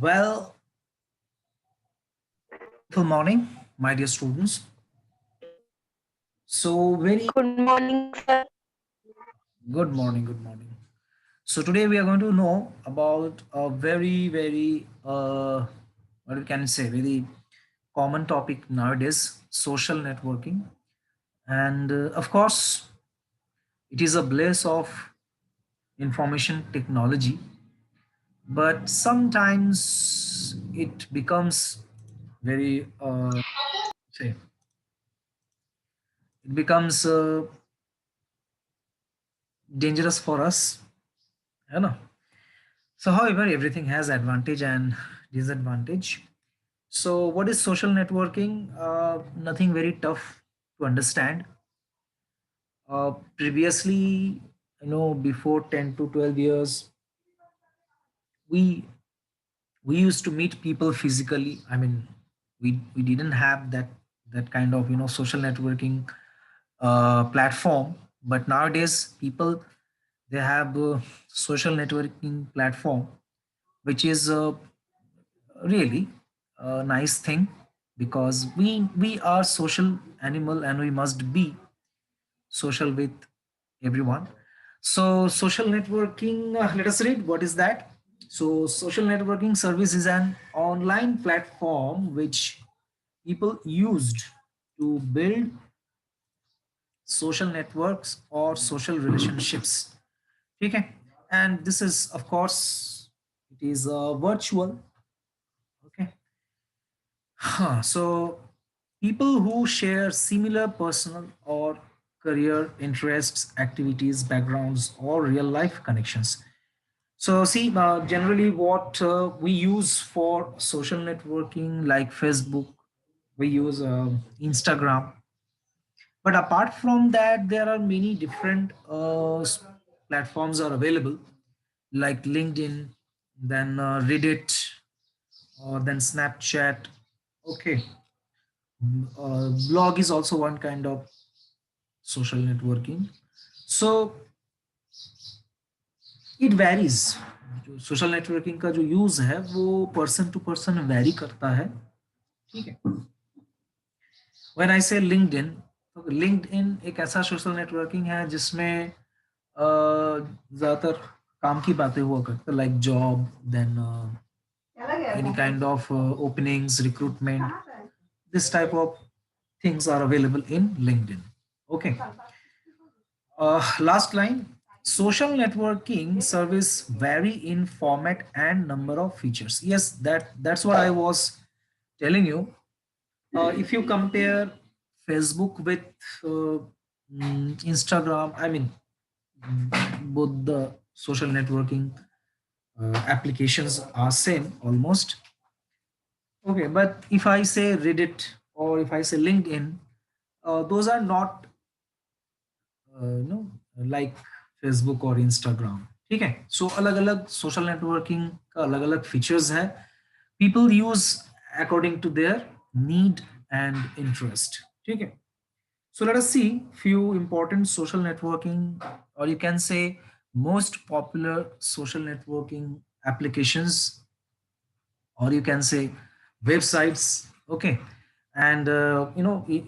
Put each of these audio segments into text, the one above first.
Well, beautiful morning, my dear students. So, very Good morning, sir. good morning, good morning. So, today we are going to know about a very, what we can say, very common topic nowadays social networking. And of course, it is a bliss of information technology, but sometimes it becomes very, say, it becomes dangerous for us. You know. So, however, everything has advantage and disadvantage. So, what is social networking? Nothing very tough to understand. Previously, before 10 to 12 years, we we used to meet people physically. I mean, we didn't have that kind of social networking platform. But nowadays, people they have a social networking platform, which is really a nice thing because we are social animal and we must be social with everyone. So social networking, let us read what is that. So social networking service is an online platform which people used to build social networks or social relationships. Okay, and this is of course it is virtual. Okay. So, people who share similar personal or career interests, activities, backgrounds, or real life connections. So, see, generally, what we use for social networking, like Facebook, we use Instagram. But apart from that, there are many different platforms are available, like LinkedIn, then Reddit, or then Snapchat. Okay, blog is also one kind of social networking. So it varies. जो social networking का जो use है वो person to person very करता है. ठीक है. When I से लिंक्डइन, तो लिंक्डइन एक ऐसा सोशल नेटवर्किंग है जिसमें ज्यादातर काम की बातें हुआ करते, like job, then any kind of openings, recruitment, this type of things are available in LinkedIn. Okay. Last line. Social networking service vary in format and number of features. Yes, that's what I was telling you. If you compare Facebook with Instagram, I mean both the social networking applications are same almost. Okay, but if I say Reddit or if I say LinkedIn, those are not like Facebook और Instagram. ठीक है. सो अलग अलग social networking का अलग अलग features है. People use according to their need and interest. ठीक है. So let us see few important social networking, or you can say most popular social networking applications, or you can say websites. Okay. And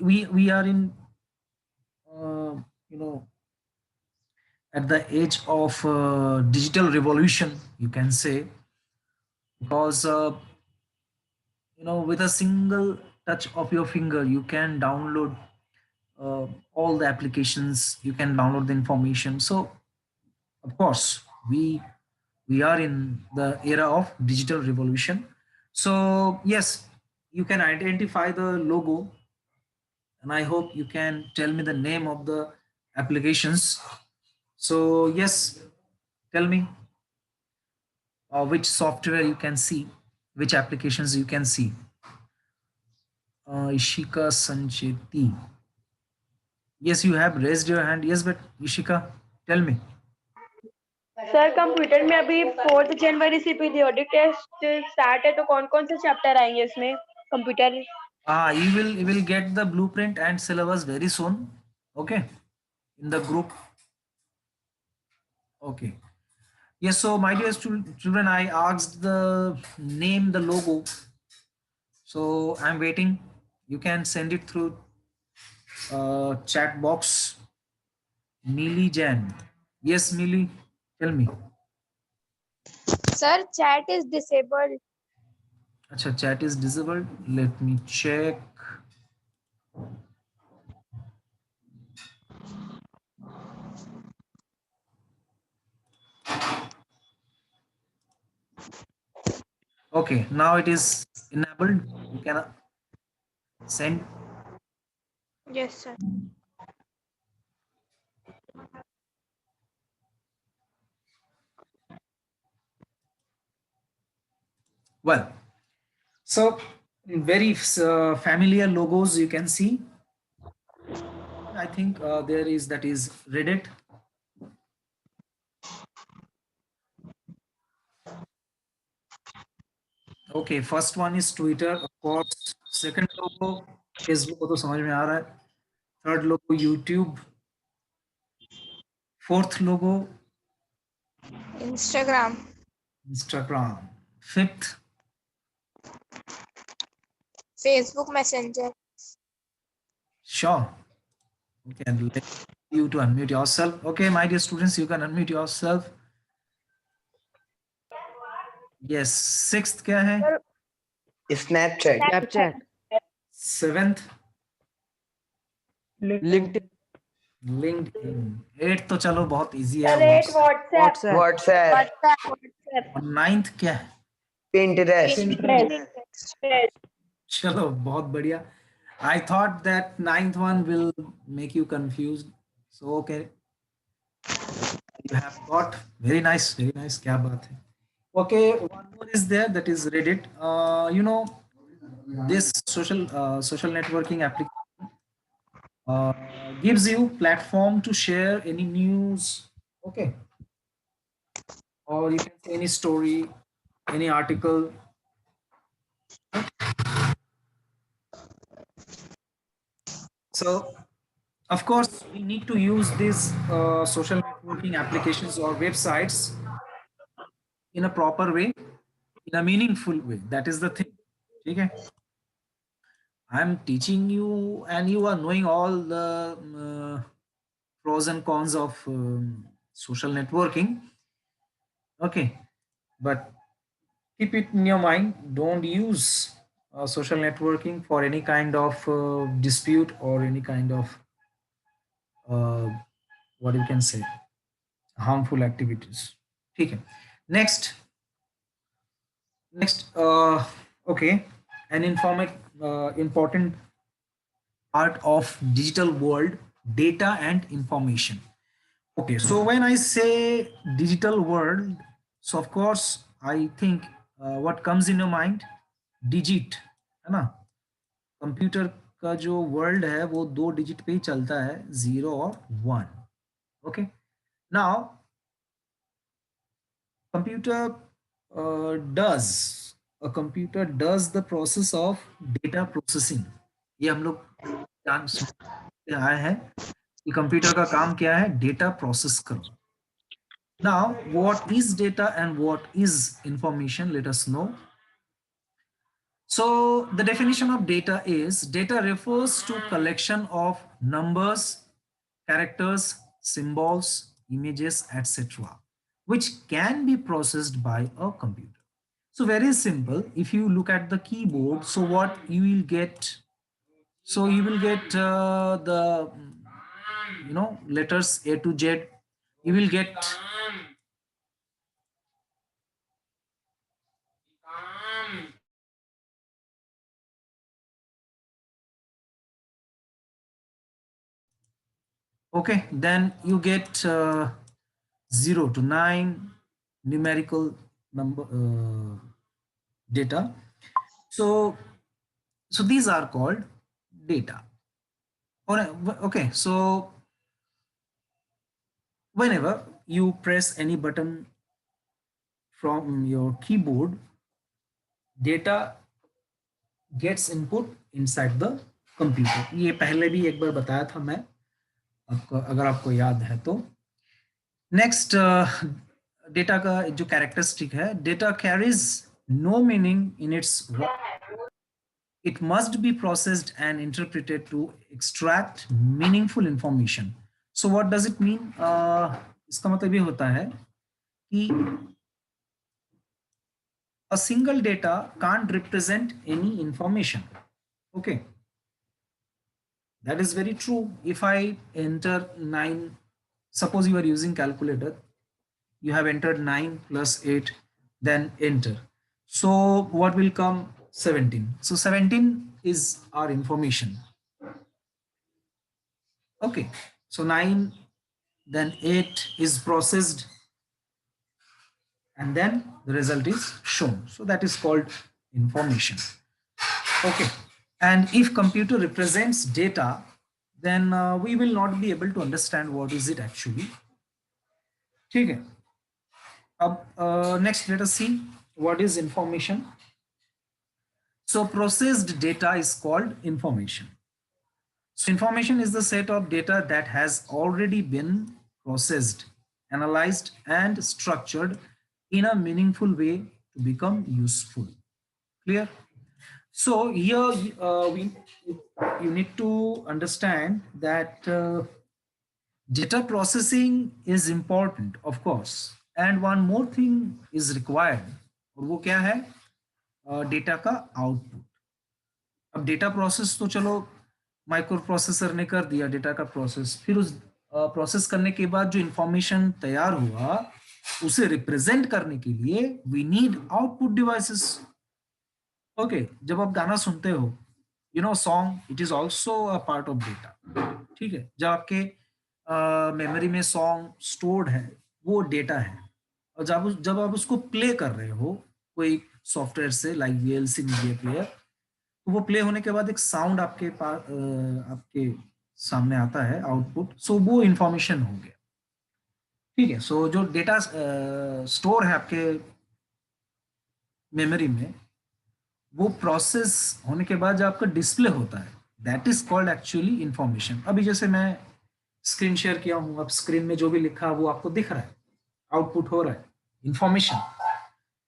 we are in uh, you know at the age of digital revolution, you can say, because with a single touch of your finger you can download all the applications, you can download the information. So of course we are in the era of digital revolution. So yes, you can identify the logo, and I hope you can tell me the name of the applications. So yes, tell me which software you can see, which applications you can see. Ishika Sancheti. Yes, you have raised your hand. Yes, but Ishika, tell me. Sir computer में अभी 4 जनवरी से periodic test start है, तो कौन कौन से chapter आएंगे इसमें computer? You will get the blueprint and syllabus very soon. Okay, in the group. Okay. Yes, so my dear children, I asked the name, the logo. So I'm waiting. You can send it through chat box. Neely Jan. Yes, Neely, tell me. Sir, chat is disabled. Acha, chat is disabled. Let me check. Okay, now it is enabled. You can send. Yes, sir. Well, so very familiar logos you can see. I think there is, that is Reddit. Okay, first one is Twitter, of course. Second logo Facebook, को तो समझ में आ रहा है. Third logo YouTube. Fourth logo Instagram. Instagram. Fifth, Facebook Messenger. sure. Okay, and let you to unmute yourself. Okay, my dear students, you can unmute yourself. Yes. Sixth क्या है? Snapchat, Seventh, LinkedIn, LinkedIn. Eighth तो चलो बहुत easy है. Sir, 8 WhatsApp. WhatsApp, WhatsApp. और ninth क्या है? Pinterest, Pinterest. चलो बहुत बढ़िया. I thought that ninth one will make you confused. So okay, you have got very nice, very nice. क्या बात है? Okay, one more is there, that is Reddit. You know, this social networking application gives you platform to share any news. Okay, or you can say any story, any article. So of course, we need to use these social networking applications or websites in a proper way, in a meaningful way. That is the thing. Okay? I'm teaching you, and you are knowing all the pros and cons of social networking. Okay, but keep it in your mind. Don't use social networking for any kind of dispute or any kind of uh, what you can say, harmful activities. Okay. Next, okay, an important part of digital world, data and information. Okay, so when I say digital world, so of course I think what comes in your mind, digit, है ना? Computer का जो world है वो दो digit पे ही चलता है, 0 और 1. Okay, now computer does a computer does the process of data processing. ये हम लोग जान सुनते आए हैं कि कंप्यूटर का काम क्या है, डेटा प्रोसेस करो. Now, what is data and what is information? Let us know. So, the definition of data is, data refers to collection of numbers, characters, symbols, images, etc., which can be processed by a computer. So, very simple. If you look at the keyboard, so what you will get? So, you will get the letters A to Z. You will get okay, then you get 0 to 9 numerical number data. So these are called data. Okay, so whenever you press any button from your keyboard, data gets input inside the computer. ये पहले भी एक बार बताया था मैं आपको, अगर आपको याद है तो. Next, डेटा का जो कैरेक्टरिस्टिक है, data carries no meaning in its, it must be processed and interpreted to extract meaningful information. So what does it mean? इसका मतलब ये होता है कि a single data can't represent any information. Okay, that is very true. If I enter 9, suppose you are using calculator, you have entered 9 plus 8, then enter. So what will come? 17. So 17 is our information. Okay, so 9, then 8 is processed, and then the result is shown. So that is called information. Okay, and if computer represents data, then we will not be able to understand what is it actually. ठीक है, अब next let us see what is information. So processed data is called information. So information is the set of data that has already been processed, analyzed, and structured in a meaningful way to become useful. Clear? So here you need to understand that data processing is important, of course, and one more thing is required. और वो क्या है? Data का output. अब data process तो चलो micro processor ने कर दिया डेटा का प्रोसेस, फिर उस प्रोसेस करने के बाद जो इंफॉर्मेशन तैयार हुआ उसे रिप्रेजेंट करने के लिए we need output devices. Okay, जब आप गाना सुनते हो, you know song, it is also a part of data. ठीक है, जब आपके मेमोरी में सॉन्ग स्टोर्ड है वो डेटा है, और जब आप उसको प्ले कर रहे हो कोई सॉफ्टवेयर से लाइक वीएलसी मीडिया प्लेयर, तो वो प्ले होने के बाद एक साउंड आपके पास आपके सामने आता है आउटपुट. सो वो इंफॉर्मेशन हो गया. ठीक है, सो जो डेटा स्टोर है आपके मेमोरी में, वो प्रोसेस होने के बाद जो आपका डिस्प्ले होता है, that is called actually information. अभी जैसे मैं स्क्रीन शेयर किया हूँ, अब स्क्रीन में जो भी लिखा वो आपको दिख रहा है, आउटपुट हो रहा है, इंफॉर्मेशन.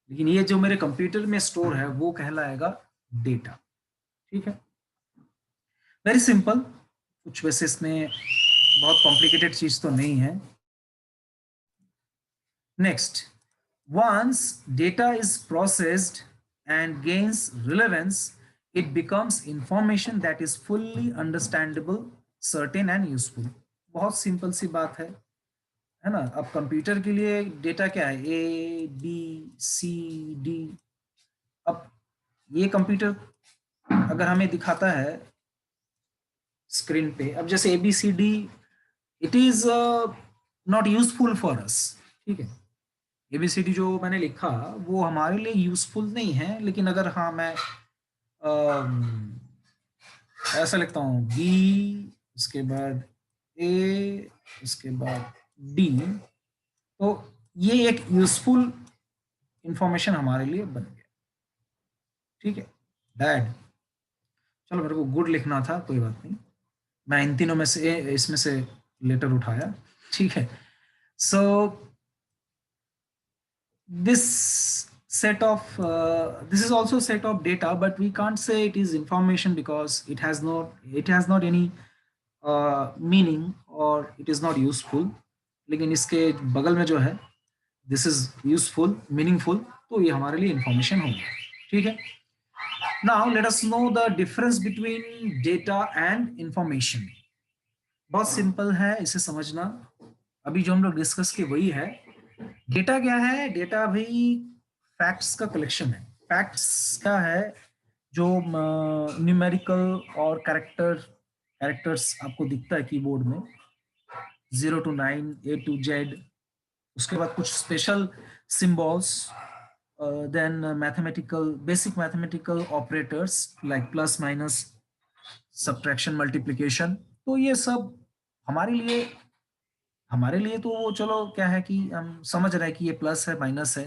लेकिन ये जो मेरे कंप्यूटर में स्टोर है वो कहलाएगा डेटा. ठीक है, वेरी सिंपल, कुछ वैसे इसमें बहुत कॉम्प्लिकेटेड चीज तो नहीं है. Next, once data is processed and gains relevance, it becomes information that is fully understandable, certain and useful. बहुत सिंपल सी बात है ना. अब कंप्यूटर के लिए डेटा क्या है? A B C D. अब ये कंप्यूटर अगर हमें दिखाता है स्क्रीन पे, अब जैसे A B C D, it is not useful for us. ठीक है, एबीसीडी जो मैंने लिखा वो हमारे लिए यूजफुल नहीं है. लेकिन अगर हाँ मैं ऐसा लिखता हूँ बी, उसके बाद ए, उसके बाद डी, तो ये एक यूजफुल इंफॉर्मेशन हमारे लिए बन गया. ठीक है, बैड, चलो मेरे को गुड लिखना था, कोई बात नहीं, मैं इन तीनों में से इसमें से लेटर उठाया. ठीक है, सो this set of this is also a set of data, but we can't say it is information because it has not any meaning or it is not useful. लेकिन इसके बगल में जो है this is useful, meaningful, तो ये हमारे लिए information होगा. ठीक है, now let us know the difference between data and information. बहुत सिंपल है इसे समझना. अभी जो हम लोग डिस्कस किए वही है. डेटा क्या है? डेटा भाई फैक्ट्स का कलेक्शन है. फैक्ट्स क्या है? जो न्यूमेरिकल और कैरेक्टर्स आपको दिखता है कीबोर्ड में, 0 to 9, A to Z, उसके बाद कुछ special symbols, then basic mathematical operators like plus minus, subtraction, multiplication. तो ये सब हमारे लिए तो वो चलो क्या है कि हम समझ रहे हैं कि ये प्लस है माइनस है.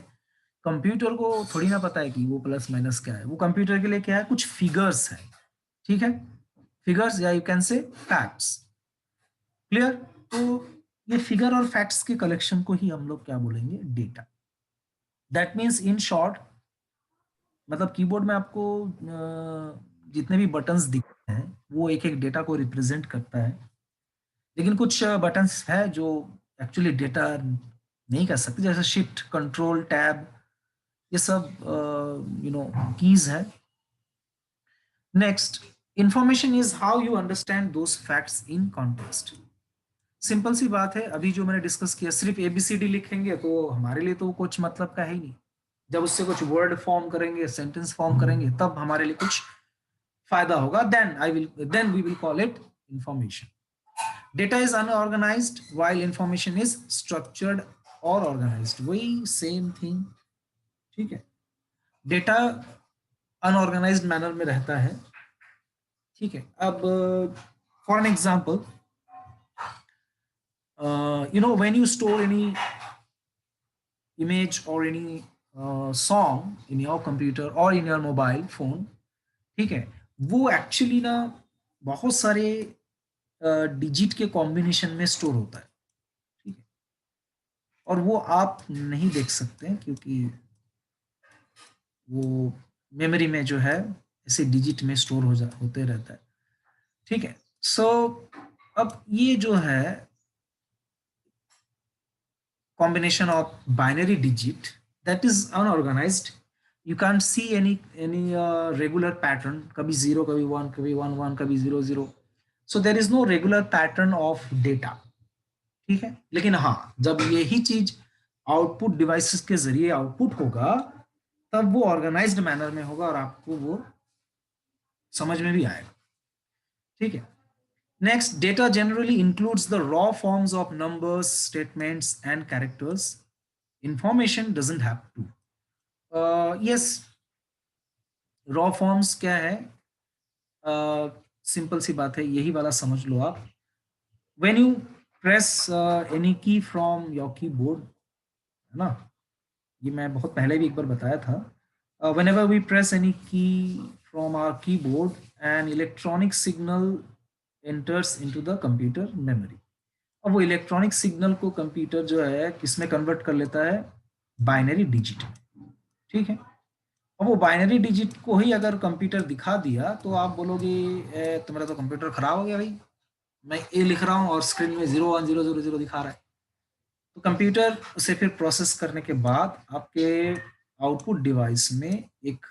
कंप्यूटर को थोड़ी ना पता है कि वो प्लस माइनस क्या है. वो कंप्यूटर के लिए क्या है? कुछ फिगर्स है. ठीक है, फिगर्स या you can say facts. Clear? तो ये फिगर और फैक्ट्स के कलेक्शन को ही हम लोग क्या बोलेंगे, data. That means in short, मतलब कीबोर्ड में आपको जितने भी बटन्स दिखते हैं वो एक एक डेटा को रिप्रेजेंट करता है, लेकिन कुछ बटन्स है जो एक्चुअली डेटा नहीं कर सकते, जैसे शिफ्ट, कंट्रोल, टैब, ये सब कीज है। Next, information is how you understand those facts in context. Simple सी बात है, अभी जो मैंने डिस्कस किया, सिर्फ एबीसीडी लिखेंगे तो हमारे लिए तो कुछ मतलब का है ही नहीं। जब उससे कुछ वर्ड फॉर्म करेंगे, सेंटेंस फॉर्म करेंगे, तब हमारे लिए कुछ फायदा होगा, then we will call it information. Data is unorganised while information is structured और ऑर्गेनाइज्ड, वही सेम थिंग। ठीक है, डेटा अनऑर्गेनाइज्ड मैनर में रहता है। ठीक है, अब for an example, when you store any image or any song in your computer or in your mobile phone, ठीक है, वो एक्चुअली ना बहुत सारे डिजिट के कॉम्बिनेशन में स्टोर होता है। ठीक है, और वो आप नहीं देख सकते हैं क्योंकि वो मेमोरी में जो है ऐसे डिजिट में स्टोर होते रहता है। ठीक है, सो अब ये जो है combination of binary digit that is unorganized, you can't see any regular pattern, कभी 0 कभी 1 कभी 1 1 कभी 0 0, so there is no regular pattern of data। ठीक है, लेकिन हाँ, जब यही चीज आउटपुट डिवाइसेस के जरिए आउटपुट होगा तब वो ऑर्गेनाइज्ड मैनर में होगा और आपको वो समझ में भी आएगा। ठीक है, next, data generally includes the raw forms of numbers, statements and characters. Information doesn't have to। yes, raw forms क्या है? सिंपल सी बात है, यही वाला समझ लो आप। when you press any key from your keyboard, है ना, ये मैं बहुत पहले भी एक बार बताया था, whenever we press any key from our keyboard, an electronic signal enters into the computer memory। अब वो इलेक्ट्रॉनिक सिग्नल को कंप्यूटर जो है किसमें कन्वर्ट कर लेता है, बाइनरी डिजिट। ठीक है, अब वो बाइनरी डिजिट को ही अगर कंप्यूटर दिखा दिया तो आप बोलोगे तुम्हारा तो कंप्यूटर खराब हो गया भाई, मैं ए लिख रहा हूँ और स्क्रीन में 0 1 0 0 0 दिखा रहा है। तो कंप्यूटर उसे फिर प्रोसेस करने के बाद आपके आउटपुट डिवाइस में एक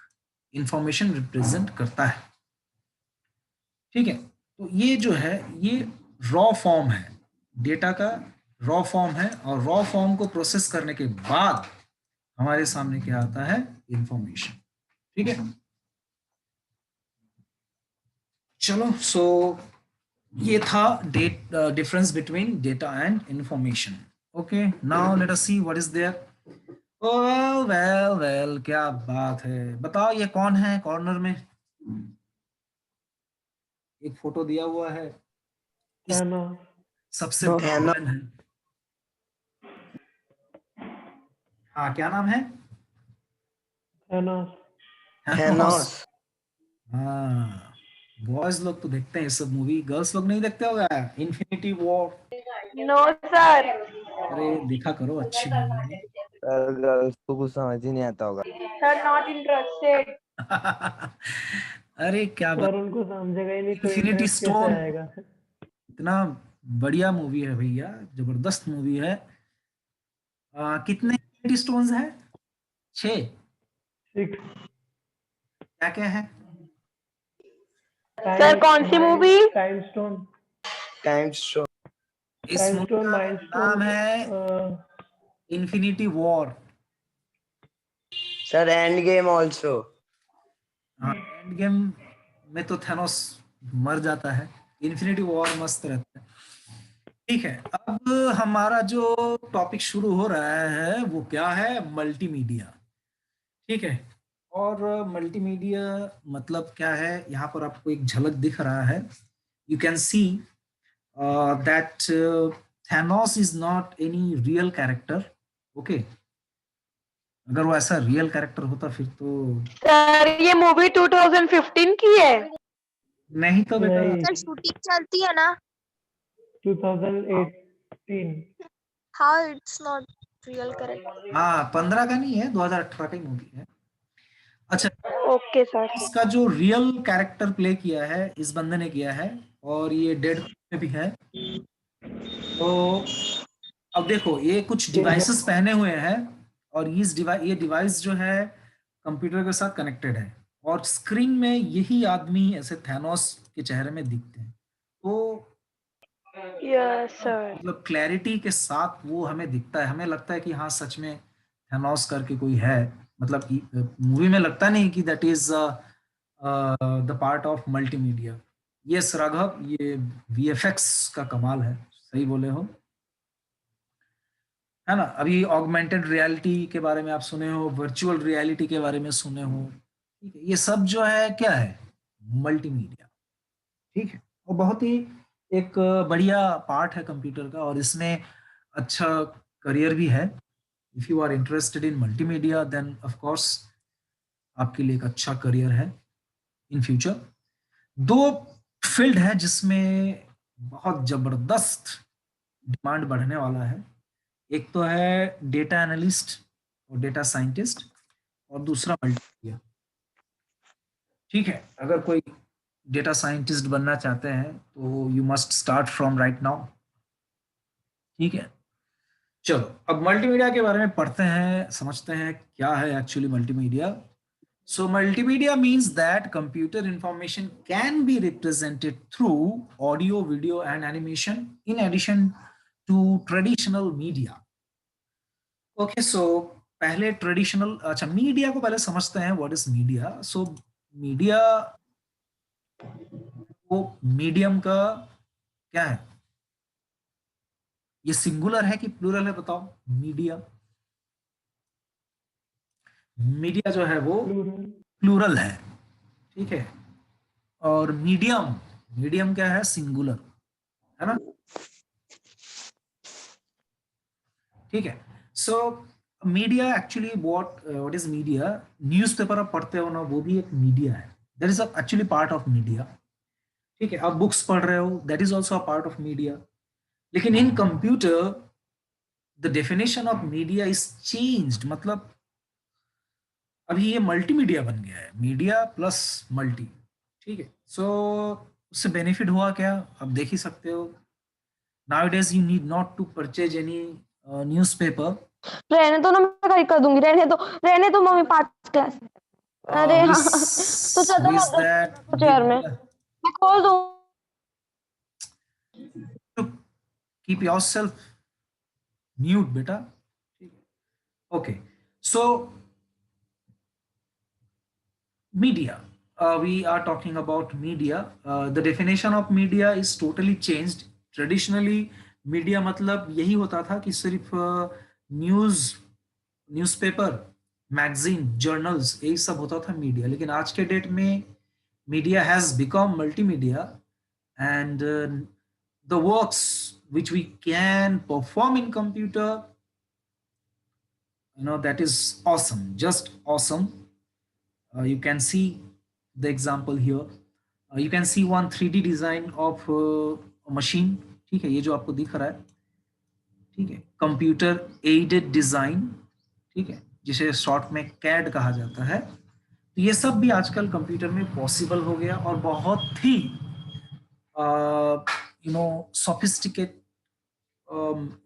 इंफॉर्मेशन रिप्रेजेंट करता है। ठीक है, तो ये जो है ये रॉ फॉर्म है, डेटा का रॉ फॉर्म है, और रॉ फॉर्म को प्रोसेस करने के बाद हमारे सामने क्या आता है, इंफॉर्मेशन। ठीक है, चलो, सो ये था difference between data and information. Okay, now let us see what is there. Well well well, क्या बात है, बताओ ये कौन है कॉर्नर में, एक फोटो दिया हुआ है, इस सबसे बड़ा विलन है। हाँ, क्या नाम है, थैनोस। हाँ, बॉयज लोग तो देखते हैं ये सब मूवी, गर्ल्स लोग नहीं देखते होगा, इन्फिनिटी वॉर। No sir. अरे देखा करो, अच्छी मूवी है। गर्ल्स को कुछ समझ ही नहीं आता होगा। Sir not interested. अरे क्या बात, उनको समझेगा ही नहीं तो इन्फिनिटी इंटरेस्ट कैसे स्टोन आएगा। इतना बढ़िया मूवी है भैया, जबरदस्त मूवी है। कितने इन्फिनिटी स्टोन्स हैं, 6। 6। क्या क्या है, सर कौन सी movie? Time stone. Time stone. इस टाइम मूवी स्टोन, का माइंड नाम स्टोन। है Infinity War. Sir Endgame also. Endgame में तो थैनोस मर जाता है, इन्फिनिटी वॉर मस्त रहता है। ठीक है, अब हमारा जो टॉपिक शुरू हो रहा है वो क्या है, मल्टीमीडिया। ठीक है, और मल्टीमीडिया मतलब क्या है, यहाँ पर आपको एक झलक दिख रहा है। You can see that Thanos is not any real character. Okay, अगर वो ऐसा रियल कैरेक्टर होता फिर तो सर ये मूवी 2015 की है। नहीं तो बेटा, नहीं, सर शूटिंग चलती है ना? 2008। 15. How it's not real correct? हाँ 15 का नहीं है, 2018 का ही मूवी है। अच्छा, ओके सर। इसका जो रियल कैरेक्टर प्ले किया है इस बंदे ने किया है, और ये डेड में भी है। तो अब देखो, ये कुछ डिवाइसेस पहने हुए हैं, और ये डिवाइस जो है कंप्यूटर के साथ कनेक्टेड है, और स्क्रीन में यही आदमी ऐसे थैनोस के चेहरे में दिखते हैं। तो यस सर। मतलब क्लैरिटी के साथ वो हमें दिखता है, हमें लगता है कि हाँ सच में थैनोस करके कोई है। मतलब मूवी में लगता नहीं कि that is the part of multimedia. Yes Raghav, ये वीएफएक्स का कमाल है, सही बोले हो, है ना। अभी ऑगमेंटेड रियलिटी के बारे में आप सुने हो, वर्चुअल रियलिटी के बारे में सुने हो, ठीक है। ये सब जो है क्या है, मल्टीमीडिया, ठीक है। और बहुत ही एक बढ़िया पार्ट है कंप्यूटर का, और इसमें अच्छा करियर भी है। If you are interested in multimedia then of course आपके लिए एक अच्छा करियर है इन फ्यूचर। दो फील्ड है जिसमें बहुत जबरदस्त डिमांड बढ़ने वाला है। एक तो है डेटा एनालिस्ट और डेटा साइंटिस्ट, और दूसरा मल्टीमीडिया, ठीक है। अगर कोई डेटा साइंटिस्ट बनना चाहते हैं तो you must start from right now, ठीक है। चलो अब मल्टीमीडिया के बारे में पढ़ते हैं, समझते हैं क्या है actually multimedia. So multimedia means that computer information can be represented through audio, video and animation in addition to traditional media. Okay, so पहले ट्रेडिशनल, अच्छा मीडिया को पहले समझते हैं, what is media. So media वो मीडियम का क्या है, ये सिंगुलर है कि प्लूरल है, बताओ। मीडिया, मीडिया जो है वो Plural. प्लूरल है, ठीक है। और मीडियम, मीडियम क्या है, सिंगुलर, है ना, ठीक है। So media actually what is media, newspaper आप पढ़ते हो ना, वो भी एक मीडिया है, that is actually part of media, ठीक है। आप बुक्स पढ़ रहे हो, that is also a part of media. लेकिन in computer the definition of media is changed, मतलब अभी ये मल्टीमीडिया बन गया है, मीडिया प्लस मल्टी, ठीक है। सो उससे बेनिफिट हुआ क्या, आप देख ही सकते हो। Nowadays you need not to purchase any newspaper. रहने दो ना, मैं कहीं कर दूंगी, रहने दो मम्मी, 5 क्लास। अरे Who हाँ, तो is, चलो who is ना that चेयर में, with मैं खोल दूँ। to keep yourself mute, beta. Okay, so media. We are talking about media. The definition of media is totally changed. Traditionally, media मतलब यही होता था कि सिर्फ न्यूज़पेपर, मैगजीन, जर्नल्स, यही सब होता था मीडिया। लेकिन आज के डेट में media has become multimedia, and the works which we can perform in computer, that is awesome, just awesome. You can see the example here. You can see one 3D design of a machine, ठीक है, ये जो आपको दिख रहा है, ठीक है, कंप्यूटर एडेड डिजाइन, ठीक है, जिसे शॉर्ट में कैड कहा जाता है। तो ये सब भी आजकल कंप्यूटर में पॉसिबल हो गया, और बहुत ही सोफिस्टिकेट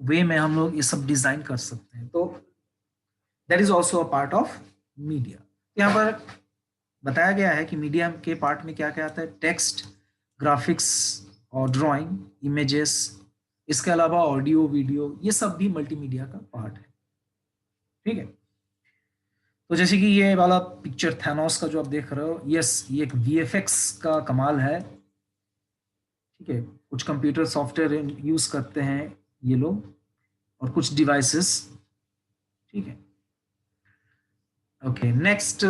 वे में हम लोग ये सब डिजाइन कर सकते हैं। तो that is also a part of media. यहाँ पर बताया गया है कि मीडिया के पार्ट में क्या क्या आता है, टेक्स्ट, ग्राफिक्स और ड्राइंग, इमेजेस, इसके अलावा ऑडियो, वीडियो, ये सब भी मल्टीमीडिया का पार्ट है, ठीक है। तो जैसे कि ये वाला पिक्चर थैनोस का जो आप देख रहे हो, यस, ये एक वीएफएक्स का कमाल है, ठीक है। कुछ कंप्यूटर सॉफ्टवेयर यूज करते हैं ये लोग, और कुछ डिवाइसेस, ठीक है। Okay, next,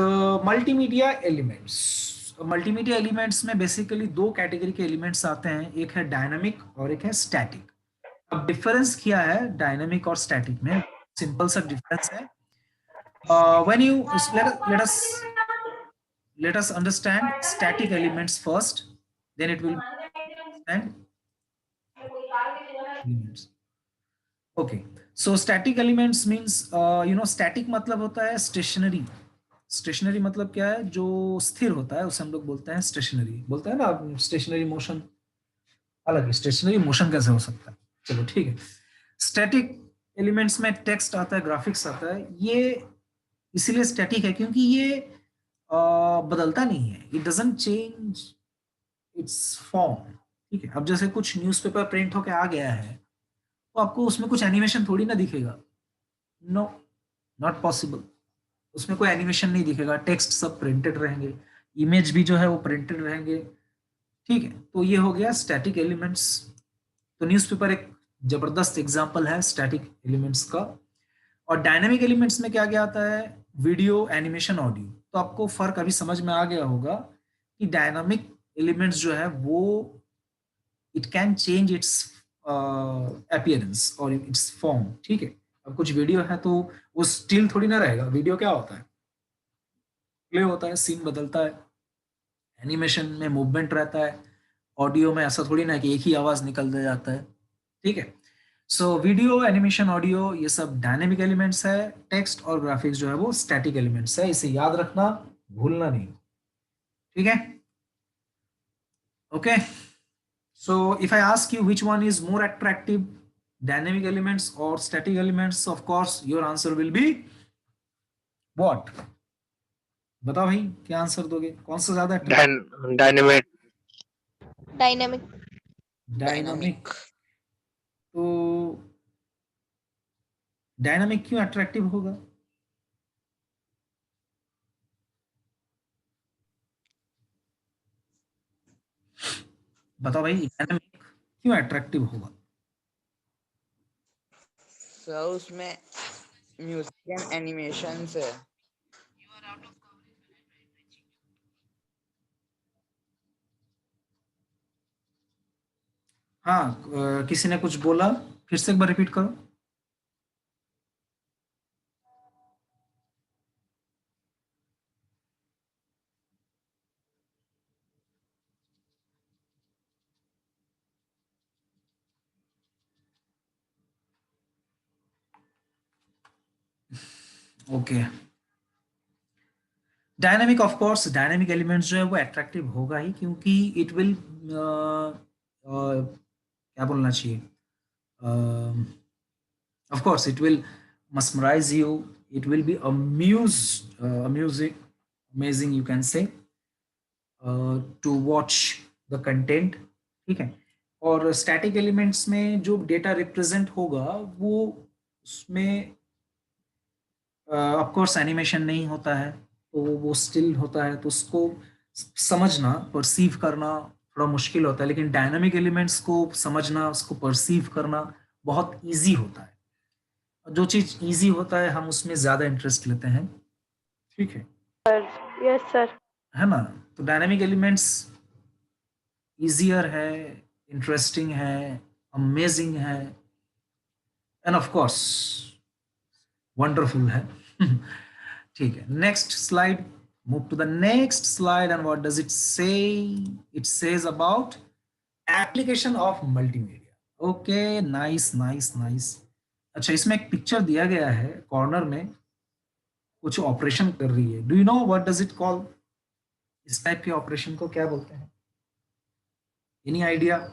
multimedia elements. Multimedia elements में बेसिकली दो कैटेगरी के एलिमेंट्स आते हैं, एक है डायनामिक और एक है स्टैटिक। अब डिफरेंस क्या है डायनामिक और स्टैटिक में, सिंपल सा डिफरेंस है। when you let us understand static elements first, then it will understand elements. Okay, so static elements means static मतलब होता है स्टेशनरी। स्टेशनरी मतलब क्या है, जो स्थिर होता है उसे हम लोग बोलते हैं स्टेशनरी, बोलते हैं ना स्टेशनरी मोशन। हालांकि स्टेशनरी मोशन कैसे हो सकता है, चलो ठीक है। स्टैटिक एलिमेंट्स में टेक्स्ट आता है, ग्राफिक्स आता है, ये इसीलिए स्टैटिक है क्योंकि ये बदलता नहीं है, it doesn't change it's form. ठीक है, अब जैसे कुछ न्यूज़पेपर प्रिंट होके आ गया है तो आपको उसमें कुछ एनिमेशन थोड़ी ना दिखेगा, नो, नॉट पॉसिबल। उसमें कोई एनिमेशन नहीं दिखेगा, टेक्स्ट सब प्रिंटेड रहेंगे, इमेज भी जो है वो प्रिंटेड रहेंगे। ठीक है, तो ये हो गया स्टैटिक एलिमेंट्स। तो न्यूज़पेपर एक जबरदस्त एग्जांपल है स्टैटिक एलिमेंट्स का। और डायनामिक एलिमेंट्स में क्या क्या आता है, वीडियो, एनिमेशन, ऑडियो। तो आपको फर्क अभी समझ में आ गया होगा कि डायनामिक एलिमेंट्स जो है वो it can change it's appearance और इट्स फॉर्म। ठीक है, अब कुछ वीडियो है तो वो स्टिल थोड़ी ना रहेगा, वीडियो क्या होता है, प्ले होता है, सीन बदलता है। एनिमेशन में मूवमेंट रहता है, ऑडियो में ऐसा थोड़ी ना है कि एक ही आवाज निकल दे जाता है। ठीक है, सो वीडियो, एनिमेशन, ऑडियो ये सब डायनेमिक एलिमेंट्स है। टेक्स्ट और ग्राफिक्स जो है वो स्टैटिक एलिमेंट्स है, इसे याद रखना, भूलना नहीं। ठीक है, okay. So if I ask you which one is more attractive, dynamic elements or static elements, of course your answer will be what? बताओ भाई, क्या आंसर दोगे, कौन सा ज्यादा अट्रैक्टिव? डायनेमिक। Dynamic. डायनामिक। तो डायनामिक क्यों अट्रैक्टिव होगा? बताओ भाई, डायनामिक क्यों अट्रैक्टिव होगा? सर उसमें म्यूजिक एंड एनिमेशंस है। हाँ, किसी ने कुछ बोला, फिर से एक बार रिपीट करो। Okay, dynamic, of course dynamic elements जो है वो अट्रैक्टिव होगा ही, क्योंकि इट विल क्या बोलना चाहिए, of course it will mesmerize you, it will be amusing, amazing you can say, to watch the content। ठीक है, और स्टैटिक एलिमेंट्स में जो डेटा रिप्रेजेंट होगा वो उसमें ऑफ कोर्स एनिमेशन नहीं होता है, तो वो स्टिल होता है, तो उसको समझना, परसीव करना थोड़ा मुश्किल होता है। लेकिन डायनामिक एलिमेंट्स को समझना, उसको परसीव करना बहुत इजी होता है। जो चीज इजी होता है हम उसमें ज्यादा इंटरेस्ट लेते हैं। ठीक यस सर। है ना? तो डायनामिक एलिमेंट्स इजियर है, इंटरेस्टिंग है, अमेजिंग है, एंड ऑफ कोर्स वंडरफुल है। ठीक है, next slide, move to the next slide, and what does it say? It says about application of multimedia. Okay, nice nice nice. अच्छा, इसमें एक picture दिया गया है कॉर्नर में, कुछ ऑपरेशन कर रही है। Do you know what does it call? इस टाइप के ऑपरेशन को क्या बोलते हैं? Any idea?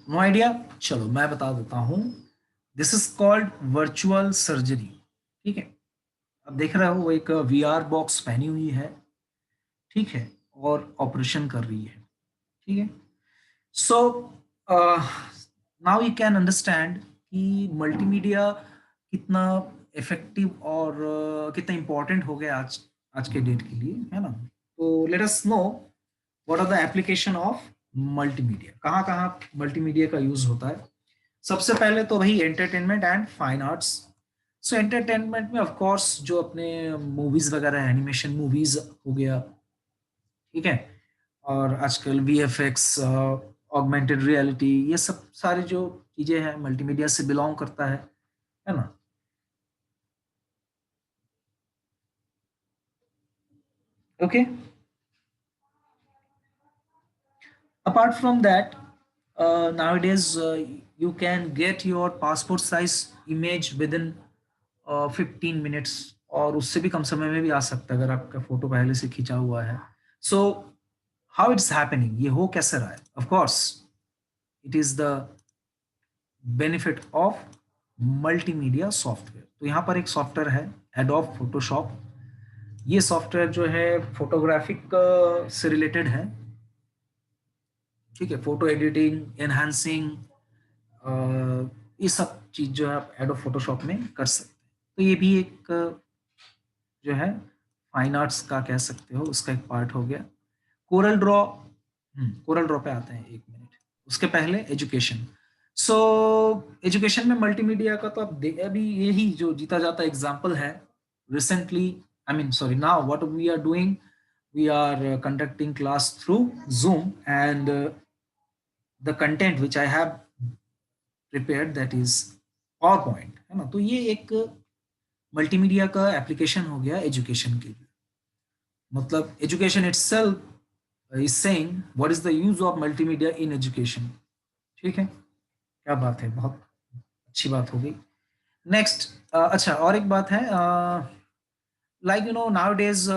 No idea? चलो मैं बता देता हूं, this is called virtual surgery. ठीक है, अब देख रहे हो वो एक वीआर बॉक्स पहनी हुई है, ठीक है, और ऑपरेशन कर रही है। ठीक है, so now you can understand कि मल्टीमीडिया कितना इफेक्टिव और कितना इंपॉर्टेंट हो गया आज आज के डेट के लिए, है ना? तो let us know what are the application of multimedia, कहाँ कहाँ मल्टीमीडिया का यूज होता है। सबसे पहले तो भाई entertainment and fine arts. So entertainment में ऑफ कोर्स जो अपने मूवीज वगैरह, एनिमेशन मूवीज हो गया, ठीक है, और आजकल वीएफएक्स, ऑगमेंटेड रियलिटी, ये सब सारी जो चीजें हैं मल्टीमीडिया से बिलोंग करता है ना? Okay. Apart from that, nowadays you can get your passport size image within 15 minutes, और उससे भी कम समय में भी आ सकता है अगर आपका फोटो पहले से खींचा हुआ है. सो हाउ इट्स हैपनिंग, ये हो कैसे रहा है? Of course it is the benefit of multimedia software. तो यहाँ पर एक सॉफ्टवेयर है एडोब फोटोशॉप. ये सॉफ्टवेयर जो है फोटोग्राफिक से रिलेटेड है. ठीक है, फोटो एडिटिंग, एनहांसिंग, ये सब चीज जो है आप एडोब फोटोशॉप में कर सकते हैं. तो ये भी एक जो है फाइन आर्ट्स का कह सकते हो, उसका एक पार्ट हो गया. कोरल ड्रॉ, कोरल ड्रॉ पे आते हैं, एक मिनट. उसके पहले एजुकेशन. सो एजुकेशन में मल्टीमीडिया का तो आप अभी यही जो जीता जाता एग्जांपल है. Recently, I mean sorry, now what we are doing, we are conducting class through Zoom, and the content which I have prepared, that is PowerPoint, है ना. तो ये एक मल्टीमीडिया का एप्लीकेशन हो गया एजुकेशन के लिए. मतलब education itself is saying what is the use of multimedia in education. ठीक है, क्या बात है, बहुत अच्छी बात हो गई. नेक्स्ट, अच्छा और एक बात है, like nowadays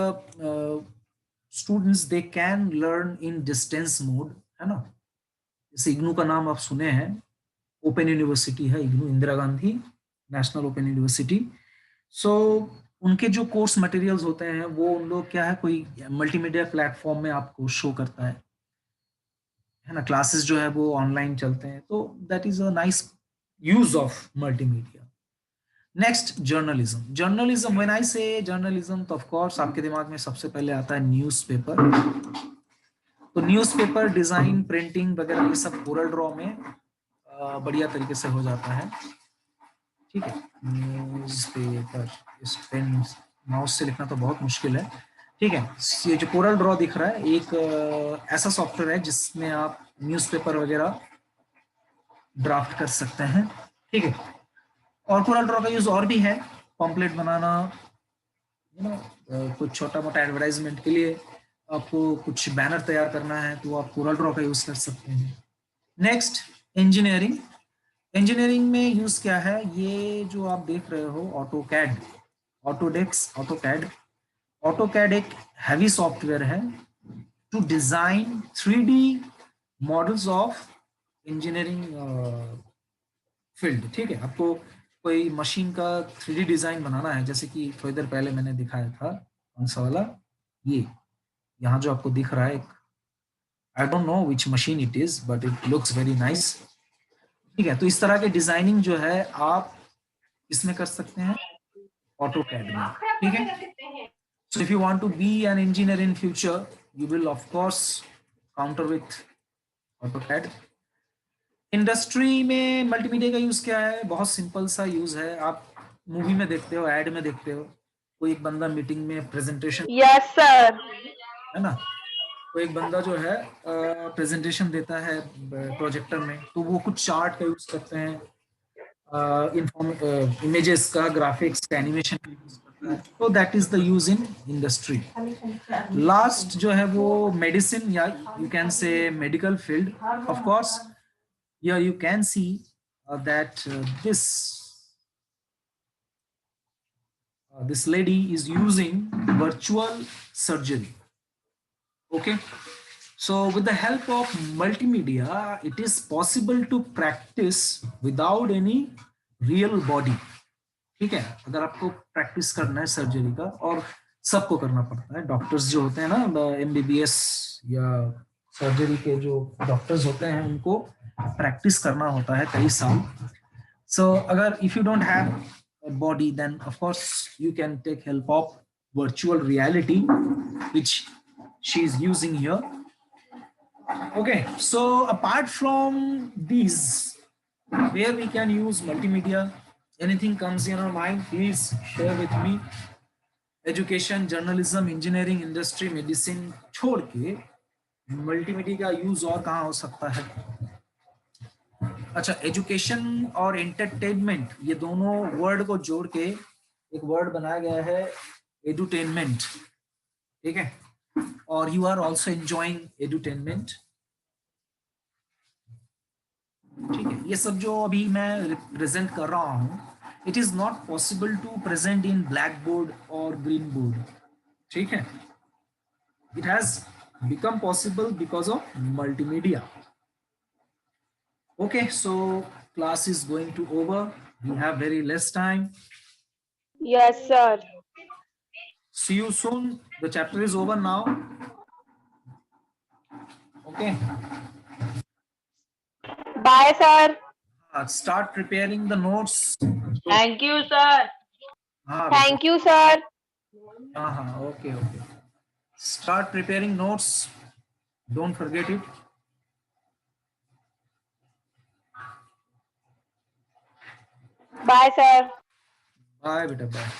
students they can learn in distance mode, है ना. जैसे इग्नू का नाम आप सुने हैं, ओपन यूनिवर्सिटी है IGNOU, Indira Gandhi national open university. So उनके जो कोर्स मटेरियल्स होते हैं वो उन लोग क्या है, कोई मल्टीमीडिया प्लेटफॉर्म में आपको शो करता है ना. क्लासेस जो है वो ऑनलाइन चलते हैं, तो that is a nice use of multimedia. Next, journalism. Journalism, when I से जर्नलिज्म, तो ऑफ कोर्स आपके दिमाग में सबसे पहले आता है न्यूज़पेपर. तो न्यूज़पेपर डिजाइन, प्रिंटिंग वगैरह ये सब कोरल ड्रॉ में बढ़िया तरीके से हो जाता है. ठीक है, न्यूज़पेपर, इस पेन माउस से लिखना तो बहुत मुश्किल है. ठीक है, ये जो कोरल ड्रॉ दिख रहा है, एक ऐसा सॉफ्टवेयर है जिसमें आप न्यूज़पेपर वगैरह ड्राफ्ट कर सकते हैं. ठीक है, और कोरल ड्रॉ का यूज और भी है, पॉम्पलेट बनाना, कुछ छोटा मोटा एडवर्टाइजमेंट के लिए आपको कुछ बैनर तैयार करना है तो आप कोरल ड्रॉ का यूज कर सकते हैं. Next, engineering. इंजीनियरिंग में यूज क्या है, ये जो आप देख रहे हो, ऑटोकैड, ऑटोडेस्क, ऑटोकैड. ऑटोकैड एक हैवी सॉफ्टवेयर है to design 3D models of engineering field. ठीक है, आपको कोई मशीन का 3D डिजाइन बनाना है, जैसे कि थोड़ी देर पहले मैंने दिखाया था, कौन सा वाला, ये यहाँ जो आपको दिख रहा है, I don't know which machine it is but it looks very nice. ठीक है, तो इस तरह के डिजाइनिंग जो है आप इसमें कर सकते हैं, ऑटोकैड में. ठीक है, so if you want to be an engineer in future, you will of course counter with AutoCAD. Industry में मल्टीमीडिया का यूज क्या है, बहुत सिंपल सा यूज है. आप मूवी में देखते हो, एड में देखते हो, कोई एक बंदा मीटिंग में प्रेजेंटेशन, यस सर, है ना, तो एक बंदा जो है प्रेजेंटेशन देता है प्रोजेक्टर में, तो वो कुछ चार्ट का यूज करते हैं, इमेजेस का, ग्राफिक्स का, एनिमेशन का यूज करता है. तो that is the use in industry. Last जो है वो मेडिसिन, या you can say medical field. Of course here you can see that this lady is using virtual surgery. Okay, so with the help of multimedia it is possible to practice without any real body. ठीक है, अगर आपको practice करना है surgery का, और सबको करना पड़ता है, डॉक्टर्स जो होते हैं ना, MBBS या सर्जरी के जो डॉक्टर्स होते हैं, उनको प्रैक्टिस करना होता है कई साल. सो अगर if you don't have a body, then of course you can take help of virtual reality which she is using here. Okay, so apart from these, where we can use multimedia, anything comes in your mind, please share with me. Education, journalism, engineering, industry, medicine छोड़ के multimedia का use और कहाँ हो सकता है? अच्छा, education और एंटरटेनमेंट, ये दोनों वर्ड को जोड़ के एक वर्ड बनाया गया है, एडुटेनमेंट. ठीक है, or you are also enjoying edutainment? ठीक है, ये सब जो अभी मैं प्रेजेंट कर रहा हूँ, it is not possible to present in black board और ग्रीन बोर्ड. ठीक है, it has become possible because of multimedia. Okay, so class is going to over. We have very less time. Yes, sir. See you soon. The chapter is over now. Okay. Bye, sir. Start preparing the notes. Thank you, sir. हाँ, Thank you, sir. Okay, okay. Start preparing notes. Don't forget it. Bye, sir. Bye, beta. Bye.